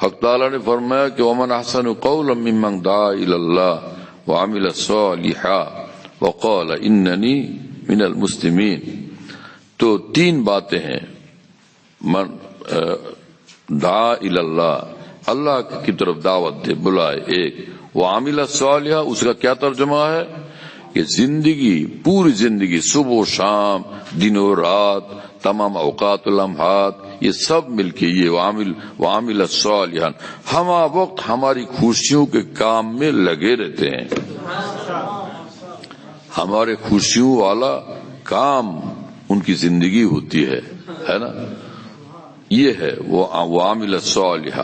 حق تعالیٰ نے فرمایا کہ ومن احسن قولا ممن دعا الی اللہ وعمل صالحا وقال اننی من المسلمین. تو تین باتیں ہیں. من دعا الی اللہ، اللہ کی طرف دعوت دے، بلائے. ایک وعمل صالحا، اس کا کیا ترجمہ ہے کہ زندگی، پوری زندگی، صبح و شام، دن و رات، تمام اوقات لمحات، یہ سب مل کے یہ وعمل صالحا، ہما وقت ہماری خوشیوں کے کام میں لگے رہتے ہیں. ہمارے خوشیوں والا کام ان کی زندگی ہوتی ہے نا. یہ ہے وعمل صالحا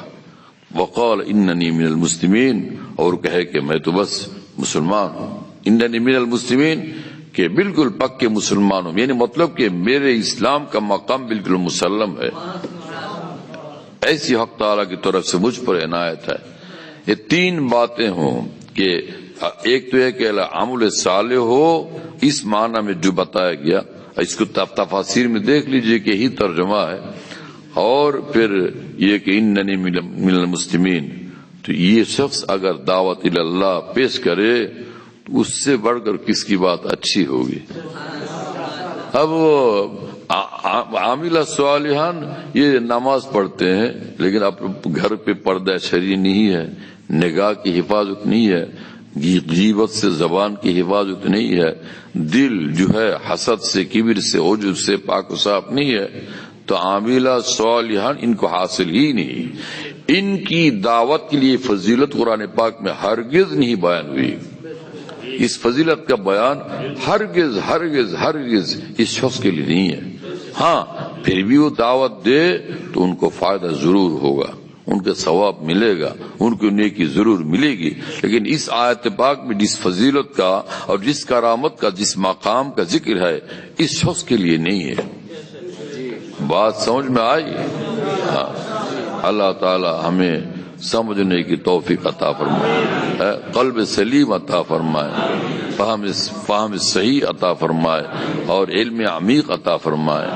وقال اننی من المسلمین، اور کہے کہ میں تو بس مسلمان ہوں. اننی من المسلمین، کہ بالکل پکے مسلمان ہوں، یعنی مطلب کہ میرے اسلام کا مقام بالکل مسلم ہے. ایسی حق تعالیٰ کی طرف سے مجھ پر عنایت ہے. یہ تین باتیں ہوں کہ ایک تو ہے کہ عمل صالح ہو، اس معنی میں جو بتایا گیا، اس کو تفاسیر میں دیکھ لیجئے کہ ہی ترجمہ ہے. اور پھر یہ کہ اننی من المسلمین، تو یہ شخص اگر دعوت الی اللہ پیش کرے تو اس سے بڑھ کر کس کی بات اچھی ہوگی. اب وہ عاملہ صالحان یہ نماز پڑھتے ہیں لیکن اب گھر پہ پردہ شرعی نہیں ہے، نگاہ کی حفاظت نہیں ہے، غیبت سے زبان کی حفاظت نہیں ہے، دل جو ہے حسد سے، کبر سے، عجب سے پاک و صاف نہیں ہے، تو عاملہ صالحان ان کو حاصل ہی نہیں. ان کی دعوت کے لیے فضیلت قرآن پاک میں ہرگز نہیں بیان ہوئی. اس فضیلت کا بیان ہرگز ہرگز ہرگز اس شخص کے لیے نہیں ہے. ہاں پھر بھی وہ دعوت دے تو ان کو فائدہ ضرور ہوگا، ان کے ثواب ملے گا، ان کو نیکی ضرور ملے گی. لیکن اس آیت پاک میں جس فضیلت کا اور جس کرامت کا، جس مقام کا ذکر ہے، اس شخص کے لیے نہیں ہے. بات سمجھ میں آئی؟ ہاں. اللہ تعالی ہمیں سمجھنے کی توفیق عطا فرمائے، قلب سلیم عطا فرمائے، فہم صحیح عطا فرمائے، اور علم عمیق عطا فرمائے.